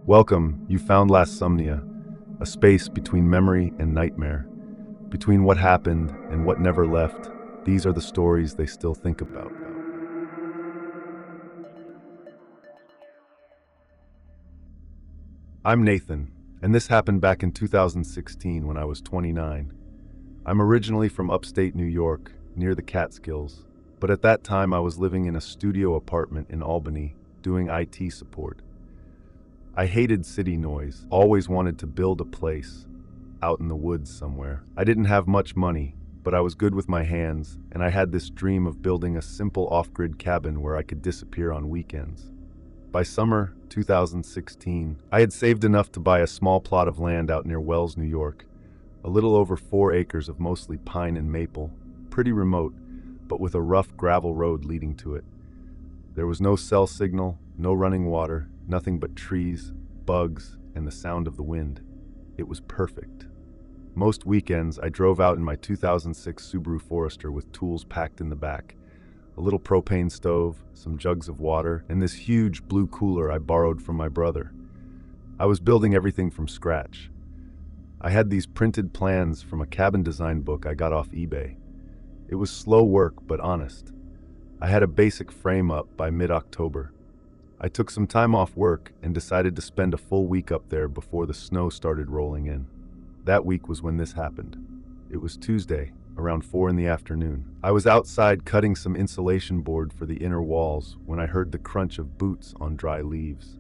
Welcome, you found Lasomnia, a space between memory and nightmare, between what happened and what never left. These are the stories they still think about. I'm Nathan, and this happened back in 2016 when I was 29. I'm originally from upstate New York, near the Catskills, but at that time I was living in a studio apartment in Albany, doing IT support. I hated city noise, always wanted to build a place, out in the woods somewhere. I didn't have much money, but I was good with my hands, and I had this dream of building a simple off-grid cabin where I could disappear on weekends. By summer 2016, I had saved enough to buy a small plot of land out near Wells, New York, a little over 4 acres of mostly pine and maple, pretty remote, but with a rough gravel road leading to it. There was no cell signal, no running water, nothing but trees, bugs, and the sound of the wind. It was perfect. Most weekends, I drove out in my 2006 Subaru Forester with tools packed in the back, a little propane stove, some jugs of water, and this huge blue cooler I borrowed from my brother. I was building everything from scratch. I had these printed plans from a cabin design book I got off eBay. It was slow work, but honest. I had a basic frame up by mid-October. I took some time off work and decided to spend a full week up there before the snow started rolling in. That week was when this happened. It was Tuesday, around 4 in the afternoon. I was outside cutting some insulation board for the inner walls when I heard the crunch of boots on dry leaves.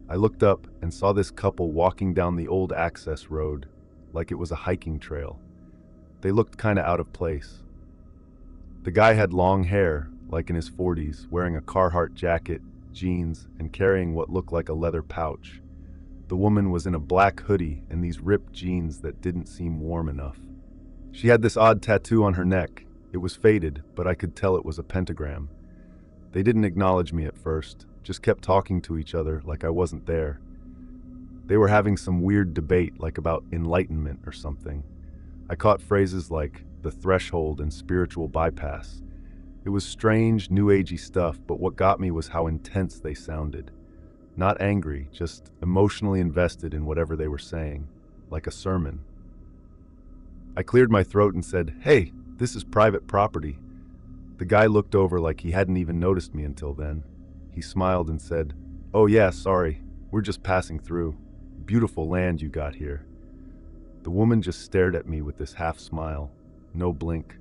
I looked up and saw this couple walking down the old access road like it was a hiking trail. They looked kinda out of place. The guy had long hair, like in his 40s, wearing a Carhartt jacket, jeans, and carrying what looked like a leather pouch. The woman was in a black hoodie and these ripped jeans that didn't seem warm enough. She had this odd tattoo on her neck. It was faded, but I could tell it was a pentagram. They didn't acknowledge me at first, just kept talking to each other like I wasn't there. They were having some weird debate, like about enlightenment or something. I caught phrases like the threshold and spiritual bypass. It was strange, new agey stuff, but what got me was how intense they sounded. Not angry, just emotionally invested in whatever they were saying, like a sermon. I cleared my throat and said, "Hey, this is private property." The guy looked over like he hadn't even noticed me until then. He smiled and said, "Oh yeah, sorry, we're just passing through. Beautiful land you got here." The woman just stared at me with this half smile, no blink,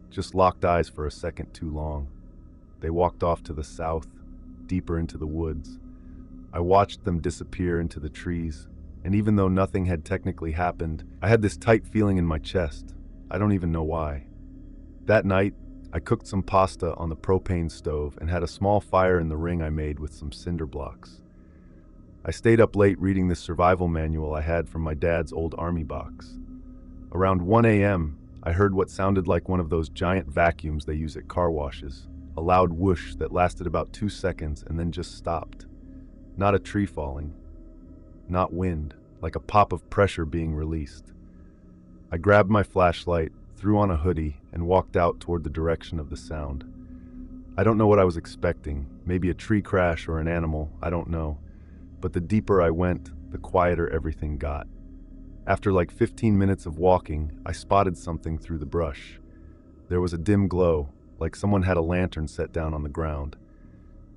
just locked eyes for a second too long. They walked off to the south, deeper into the woods. I watched them disappear into the trees, and even though nothing had technically happened, I had this tight feeling in my chest. I don't even know why. That night, I cooked some pasta on the propane stove and had a small fire in the ring I made with some cinder blocks. I stayed up late reading this survival manual I had from my dad's old army box. Around 1 a.m., I heard what sounded like one of those giant vacuums they use at car washes, a loud whoosh that lasted about 2 seconds and then just stopped. Not a tree falling, not wind, like a pop of pressure being released. I grabbed my flashlight, threw on a hoodie, and walked out toward the direction of the sound. I don't know what I was expecting, maybe a tree crash or an animal, I don't know. But the deeper I went, the quieter everything got. After like 15 minutes of walking, I spotted something through the brush. There was a dim glow, like someone had a lantern set down on the ground.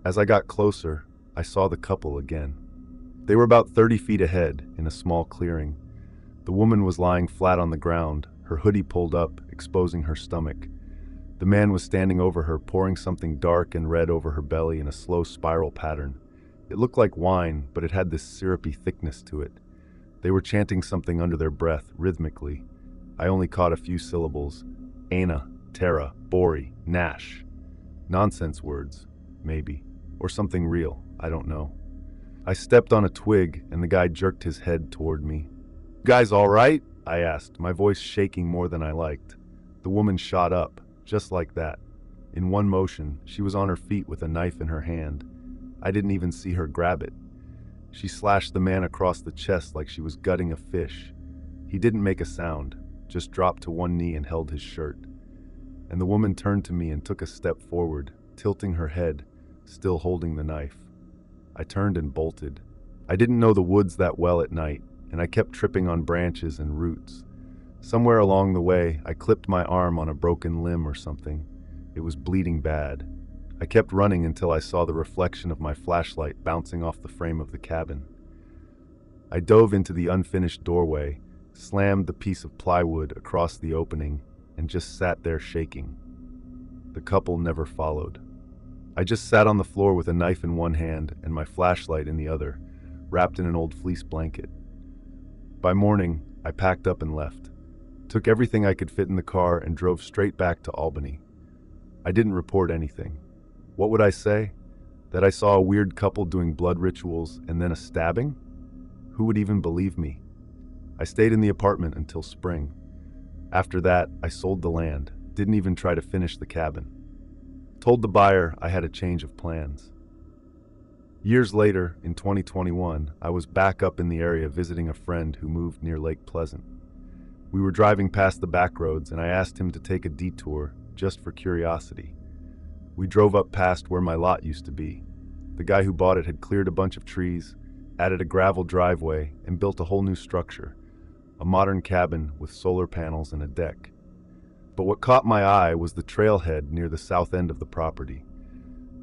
As I got closer, I saw the couple again. They were about 30 feet ahead, in a small clearing. The woman was lying flat on the ground, her hoodie pulled up, exposing her stomach. The man was standing over her, pouring something dark and red over her belly in a slow spiral pattern. It looked like wine, but it had this syrupy thickness to it. They were chanting something under their breath, rhythmically. I only caught a few syllables. Aina, Terra, Bori, Nash. Nonsense words, maybe. Or something real, I don't know. I stepped on a twig, and the guy jerked his head toward me. "You guys all right?" I asked, my voice shaking more than I liked. The woman shot up, just like that. In one motion, she was on her feet with a knife in her hand. I didn't even see her grab it. She slashed the man across the chest like she was gutting a fish. He didn't make a sound, just dropped to one knee and held his shirt. And the woman turned to me and took a step forward, tilting her head, still holding the knife. I turned and bolted. I didn't know the woods that well at night, and I kept tripping on branches and roots. Somewhere along the way, I clipped my arm on a broken limb or something. It was bleeding bad. I kept running until I saw the reflection of my flashlight bouncing off the frame of the cabin. I dove into the unfinished doorway, slammed the piece of plywood across the opening, and just sat there shaking. The couple never followed. I just sat on the floor with a knife in one hand and my flashlight in the other, wrapped in an old fleece blanket. By morning, I packed up and left. Took everything I could fit in the car and drove straight back to Albany. I didn't report anything. What would I say? That I saw a weird couple doing blood rituals and then a stabbing? Who would even believe me? I stayed in the apartment until spring. After that, I sold the land, didn't even try to finish the cabin. Told the buyer I had a change of plans. Years later, in 2021, I was back up in the area visiting a friend who moved near Lake Pleasant. We were driving past the back roads and I asked him to take a detour just for curiosity. We drove up past where my lot used to be. The guy who bought it had cleared a bunch of trees, added a gravel driveway, and built a whole new structure, a modern cabin with solar panels and a deck. But what caught my eye was the trailhead near the south end of the property.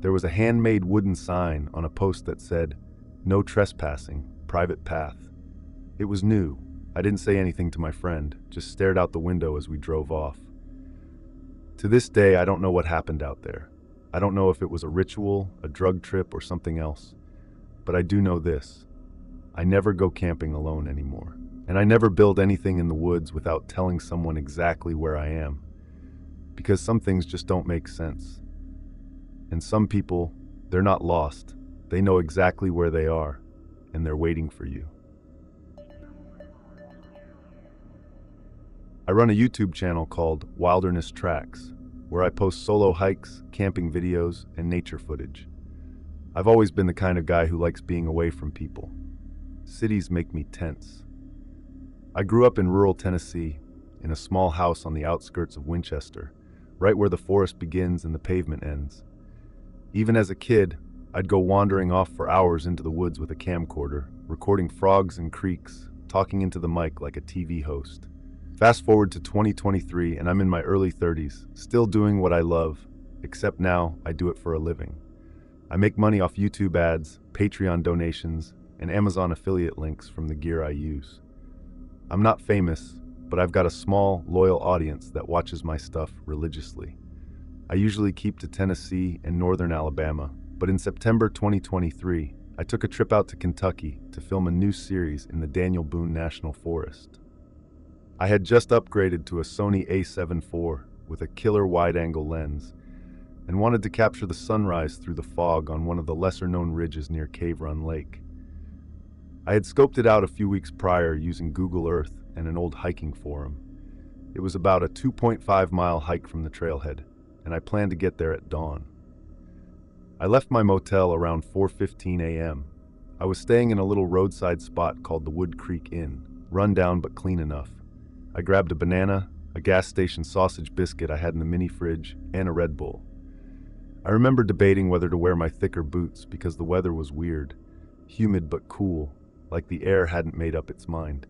There was a handmade wooden sign on a post that said, "No trespassing, private path." It was new. I didn't say anything to my friend, just stared out the window as we drove off. To this day, I don't know what happened out there. I don't know if it was a ritual, a drug trip, or something else. But I do know this. I never go camping alone anymore. And I never build anything in the woods without telling someone exactly where I am. Because some things just don't make sense. And some people, they're not lost. They know exactly where they are, and they're waiting for you. I run a YouTube channel called Wilderness Tracks, where I post solo hikes, camping videos, and nature footage. I've always been the kind of guy who likes being away from people. Cities make me tense. I grew up in rural Tennessee, in a small house on the outskirts of Winchester, right where the forest begins and the pavement ends. Even as a kid, I'd go wandering off for hours into the woods with a camcorder, recording frogs and creeks, talking into the mic like a TV host. Fast forward to 2023 and I'm in my early 30s, still doing what I love, except now I do it for a living. I make money off YouTube ads, Patreon donations, and Amazon affiliate links from the gear I use. I'm not famous, but I've got a small, loyal audience that watches my stuff religiously. I usually keep to Tennessee and northern Alabama, but in September 2023, I took a trip out to Kentucky to film a new series in the Daniel Boone National Forest. I had just upgraded to a Sony a7 IV with a killer wide-angle lens and wanted to capture the sunrise through the fog on one of the lesser-known ridges near Cave Run Lake. I had scoped it out a few weeks prior using Google Earth and an old hiking forum. It was about a 2.5-mile hike from the trailhead, and I planned to get there at dawn. I left my motel around 4:15 a.m. I was staying in a little roadside spot called the Wood Creek Inn, run down but clean enough. I grabbed a banana, a gas station sausage biscuit I had in the mini fridge, and a Red Bull. I remember debating whether to wear my thicker boots because the weather was weird, humid but cool, like the air hadn't made up its mind.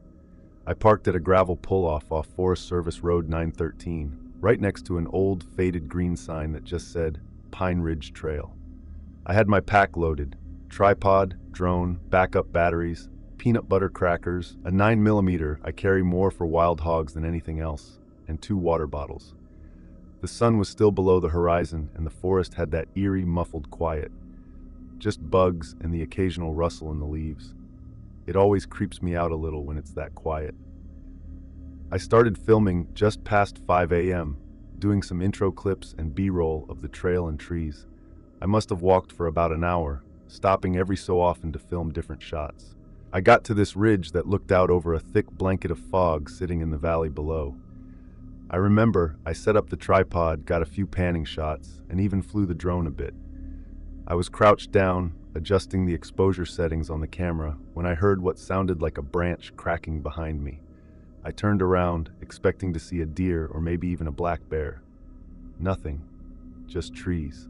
I parked at a gravel pull-off off Forest Service Road 913, right next to an old, faded green sign that just said, Pine Ridge Trail. I had my pack loaded, tripod, drone, backup batteries, peanut butter crackers, a 9mm I carry more for wild hogs than anything else, and 2 water bottles. The sun was still below the horizon and the forest had that eerie, muffled quiet. Just bugs and the occasional rustle in the leaves. It always creeps me out a little when it's that quiet. I started filming just past 5 a.m., doing some intro clips and B-roll of the trail and trees. I must have walked for about an hour, stopping every so often to film different shots. I got to this ridge that looked out over a thick blanket of fog sitting in the valley below. I remember I set up the tripod, got a few panning shots, and even flew the drone a bit. I was crouched down, adjusting the exposure settings on the camera, when I heard what sounded like a branch cracking behind me. I turned around, expecting to see a deer or maybe even a black bear. Nothing, just trees.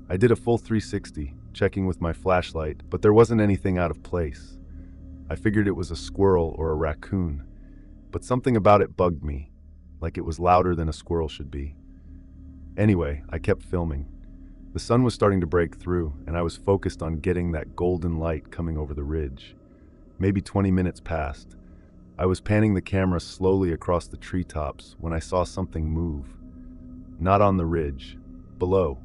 I did a full 360, checking with my flashlight, but there wasn't anything out of place. I figured it was a squirrel or a raccoon, but something about it bugged me, like it was louder than a squirrel should be. Anyway, I kept filming. The sun was starting to break through, and I was focused on getting that golden light coming over the ridge. Maybe 20 minutes passed. I was panning the camera slowly across the treetops when I saw something move. Not on the ridge, below.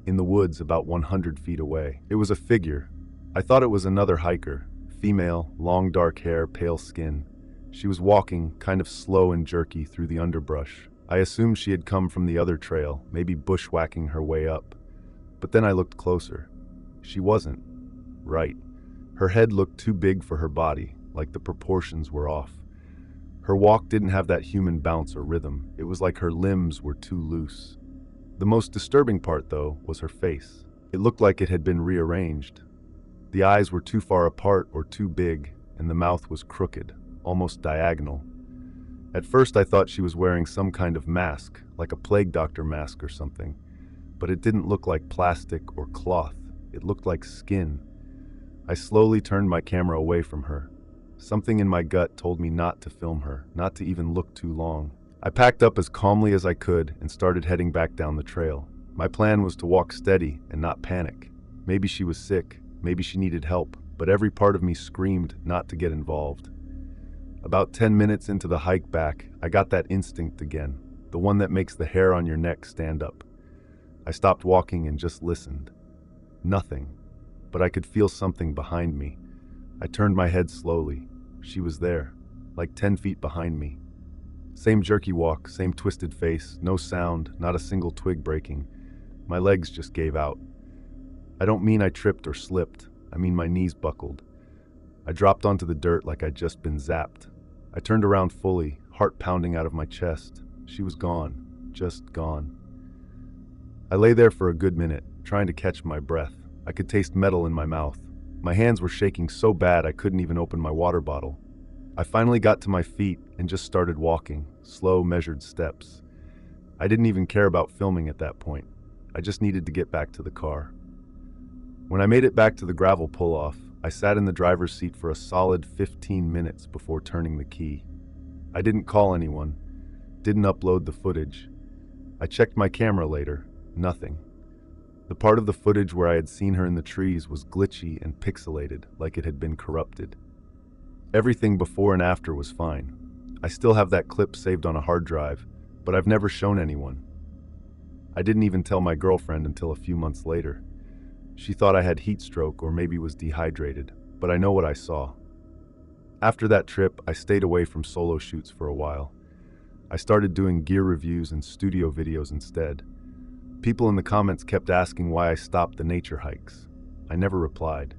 In the woods about 100 feet away. It was a figure. I thought it was another hiker. Female, long dark hair, pale skin. She was walking, kind of slow and jerky, through the underbrush. I assumed she had come from the other trail, maybe bushwhacking her way up. But then I looked closer. She wasn't. Right. Her head looked too big for her body, like the proportions were off. Her walk didn't have that human bounce or rhythm. It was like her limbs were too loose. The most disturbing part, though, was her face. It looked like it had been rearranged. The eyes were too far apart or too big, and the mouth was crooked, almost diagonal. At first I thought she was wearing some kind of mask, like a plague doctor mask or something, but it didn't look like plastic or cloth. It looked like skin. I slowly turned my camera away from her. Something in my gut told me not to film her, not to even look too long. I packed up as calmly as I could and started heading back down the trail. My plan was to walk steady and not panic. Maybe she was sick, maybe she needed help, but every part of me screamed not to get involved. About 10 minutes into the hike back, I got that instinct again, the one that makes the hair on your neck stand up. I stopped walking and just listened. Nothing, but I could feel something behind me. I turned my head slowly. She was there, like 10 feet behind me. Same jerky walk, same twisted face, no sound, not a single twig breaking. My legs just gave out. I don't mean I tripped or slipped, I mean my knees buckled. I dropped onto the dirt like I'd just been zapped. I turned around fully, heart pounding out of my chest. She was gone, just gone. I lay there for a good minute, trying to catch my breath. I could taste metal in my mouth. My hands were shaking so bad I couldn't even open my water bottle. I finally got to my feet and just started walking, slow, measured steps. I didn't even care about filming at that point. I just needed to get back to the car. When I made it back to the gravel pull-off, I sat in the driver's seat for a solid 15 minutes before turning the key. I didn't call anyone, didn't upload the footage. I checked my camera later, nothing. The part of the footage where I had seen her in the trees was glitchy and pixelated, like it had been corrupted. Everything before and after was fine. I still have that clip saved on a hard drive, but I've never shown anyone. I didn't even tell my girlfriend until a few months later. She thought I had heat stroke or maybe was dehydrated, but I know what I saw. After that trip, I stayed away from solo shoots for a while. I started doing gear reviews and studio videos instead. People in the comments kept asking why I stopped the nature hikes. I never replied.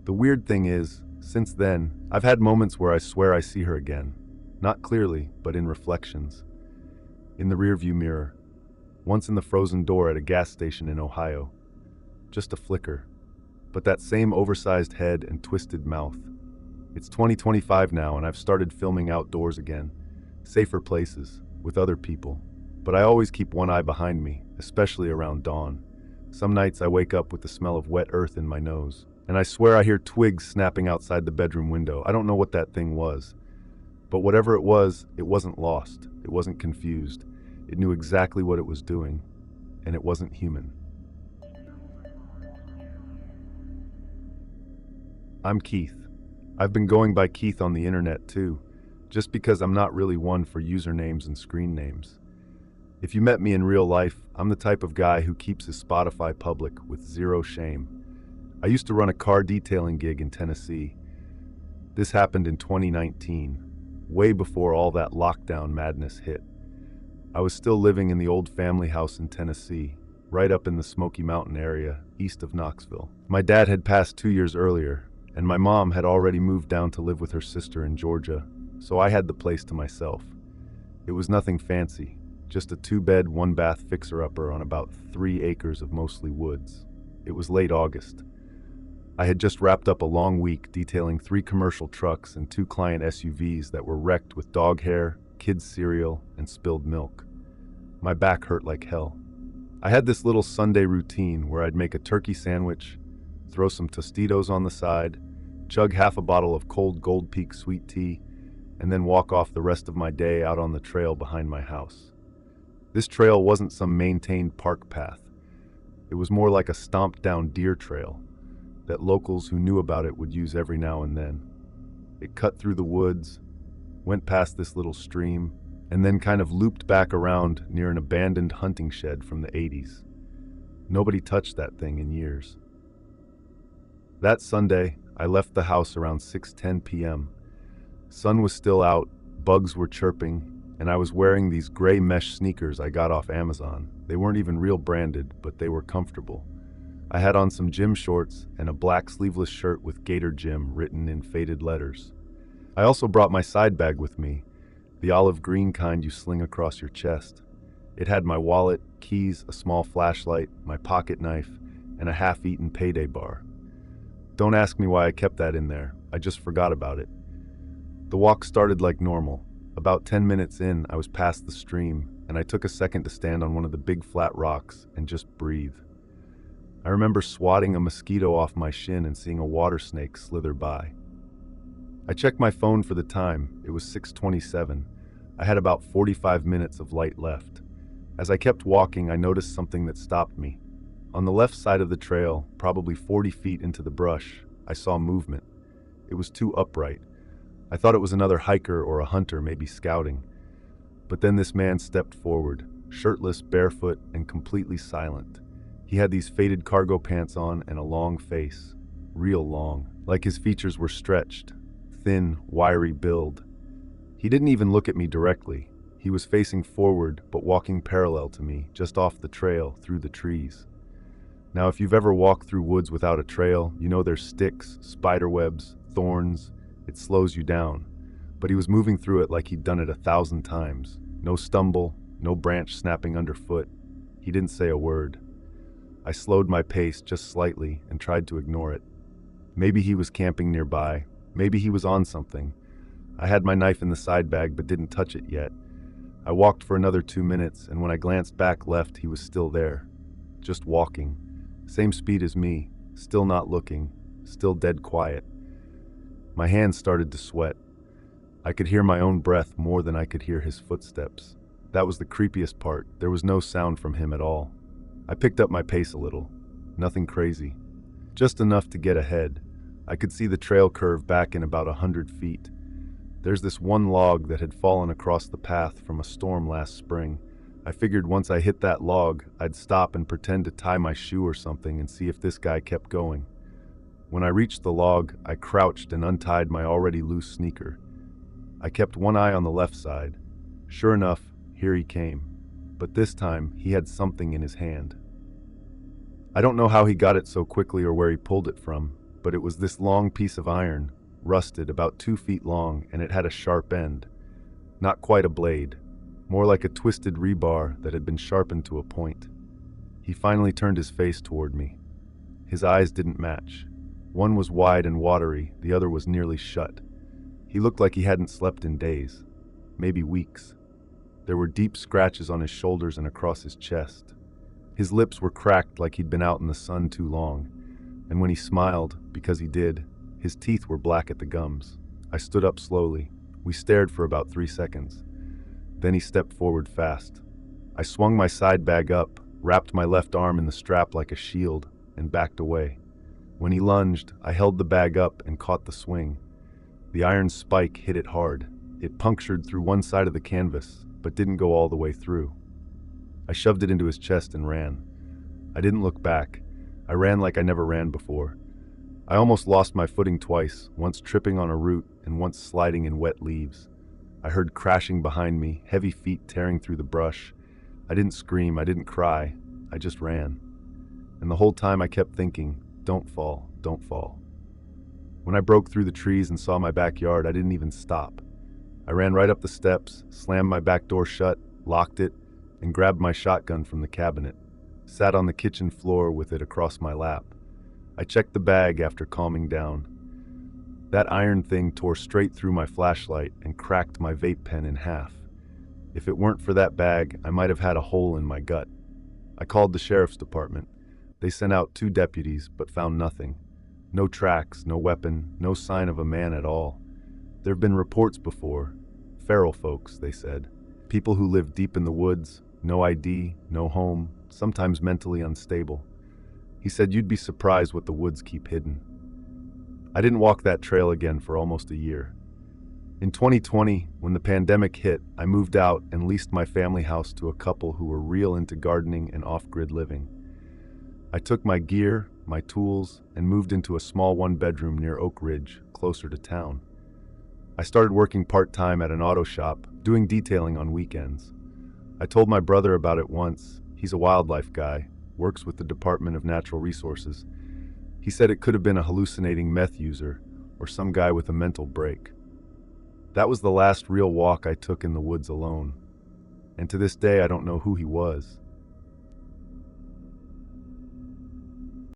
The weird thing is, since then, I've had moments where I swear I see her again. Not clearly, but in reflections. In the rearview mirror. Once in the frozen door at a gas station in Ohio. Just a flicker. But that same oversized head and twisted mouth. It's 2025 now and I've started filming outdoors again. Safer places, with other people. But I always keep one eye behind me, especially around dawn. Some nights I wake up with the smell of wet earth in my nose. And I swear I hear twigs snapping outside the bedroom window. I don't know what that thing was. But whatever it wasn't lost. It wasn't confused. It knew exactly what it was doing. And it wasn't human. I'm Keith. I've been going by Keith on the internet too, just because I'm not really one for usernames and screen names. If you met me in real life, I'm the type of guy who keeps his Spotify public with zero shame. I used to run a car detailing gig in Tennessee. This happened in 2019, way before all that lockdown madness hit. I was still living in the old family house in Tennessee, right up in the Smoky Mountain area, east of Knoxville. My dad had passed 2 years earlier, and my mom had already moved down to live with her sister in Georgia, so I had the place to myself. It was nothing fancy, just a 2-bed, 1-bath fixer-upper on about 3 acres of mostly woods. It was late August. I had just wrapped up a long week detailing 3 commercial trucks and 2 client SUVs that were wrecked with dog hair, kids' cereal, and spilled milk. My back hurt like hell. I had this little Sunday routine where I'd make a turkey sandwich, throw some Tostitos on the side, chug half a bottle of cold Gold Peak sweet tea, and then walk off the rest of my day out on the trail behind my house. This trail wasn't some maintained park path. It was more like a stomped-down deer trail that locals who knew about it would use every now and then. It cut through the woods, went past this little stream, and then kind of looped back around near an abandoned hunting shed from the 80s. Nobody touched that thing in years. That Sunday, I left the house around 6:10 p.m. Sun was still out, bugs were chirping, and I was wearing these gray mesh sneakers I got off Amazon. They weren't even real branded, but they were comfortable. I had on some gym shorts and a black sleeveless shirt with Gator Gym written in faded letters. I also brought my side bag with me, the olive green kind you sling across your chest. It had my wallet, keys, a small flashlight, my pocket knife, and a half-eaten payday bar. Don't ask me why I kept that in there. I just forgot about it. The walk started like normal. About 10 minutes in, I was past the stream, and I took a second to stand on one of the big flat rocks and just breathe. I remember swatting a mosquito off my shin and seeing a water snake slither by. I checked my phone for the time. It was 6:27. I had about 45 minutes of light left. As I kept walking, I noticed something that stopped me. On the left side of the trail, probably 40 feet into the brush, I saw movement. It was too upright. I thought it was another hiker or a hunter, maybe scouting. But then this man stepped forward, shirtless, barefoot, and completely silent. He had these faded cargo pants on and a long face, real long, like his features were stretched, thin, wiry build. He didn't even look at me directly. He was facing forward, but walking parallel to me, just off the trail, through the trees. Now, if you've ever walked through woods without a trail, you know there's sticks, spider webs, thorns. It slows you down. But he was moving through it like he'd done it 1,000 times. No stumble, no branch snapping underfoot. He didn't say a word. I slowed my pace just slightly and tried to ignore it. Maybe he was camping nearby. Maybe he was on something. I had my knife in the side bag but didn't touch it yet. I walked for another 2 minutes, and when I glanced back left, he was still there. Just walking. Same speed as me. Still not looking. Still dead quiet. My hands started to sweat. I could hear my own breath more than I could hear his footsteps. That was the creepiest part. There was no sound from him at all. I picked up my pace a little. Nothing crazy. Just enough to get ahead. I could see the trail curve back in about 100 feet. There's this one log that had fallen across the path from a storm last spring. I figured once I hit that log, I'd stop and pretend to tie my shoe or something and see if this guy kept going. When I reached the log, I crouched and untied my already loose sneaker. I kept one eye on the left side. Sure enough, here he came. But this time, he had something in his hand. I don't know how he got it so quickly or where he pulled it from, but it was this long piece of iron, rusted, about 2 feet long, and it had a sharp end. Not quite a blade, more like a twisted rebar that had been sharpened to a point. He finally turned his face toward me. His eyes didn't match. One was wide and watery, the other was nearly shut. He looked like he hadn't slept in days, maybe weeks. There were deep scratches on his shoulders and across his chest. His lips were cracked like he'd been out in the sun too long, and when he smiled, because he did, his teeth were black at the gums. I stood up slowly. We stared for about 3 seconds. Then he stepped forward fast. I swung my side bag up, wrapped my left arm in the strap like a shield, and backed away. When he lunged, I held the bag up and caught the swing. The iron spike hit it hard. It punctured through one side of the canvas, but didn't go all the way through. I shoved it into his chest and ran. I didn't look back. I ran like I never ran before. I almost lost my footing twice, once tripping on a root and once sliding in wet leaves. I heard crashing behind me, heavy feet tearing through the brush. I didn't scream, I didn't cry. I just ran. And the whole time I kept thinking, don't fall, don't fall. When I broke through the trees and saw my backyard, I didn't even stop. I ran right up the steps, slammed my back door shut, locked it, and grabbed my shotgun from the cabinet. Sat on the kitchen floor with it across my lap. I checked the bag after calming down. That iron thing tore straight through my flashlight and cracked my vape pen in half. If it weren't for that bag, I might have had a hole in my gut. I called the sheriff's department. They sent out 2 deputies, but found nothing. No tracks, no weapon, no sign of a man at all. There have been reports before. Feral folks, they said. People who live deep in the woods, no ID, no home, sometimes mentally unstable. He said you'd be surprised what the woods keep hidden. I didn't walk that trail again for almost a year. In 2020, when the pandemic hit, I moved out and leased my family house to a couple who were real into gardening and off-grid living. I took my gear, my tools, and moved into a small 1-bedroom near Oak Ridge, closer to town. I started working part-time at an auto shop, doing detailing on weekends. I told my brother about it once. He's a wildlife guy, works with the Department of Natural Resources. He said it could have been a hallucinating meth user or some guy with a mental break. That was the last real walk I took in the woods alone. And to this day, I don't know who he was.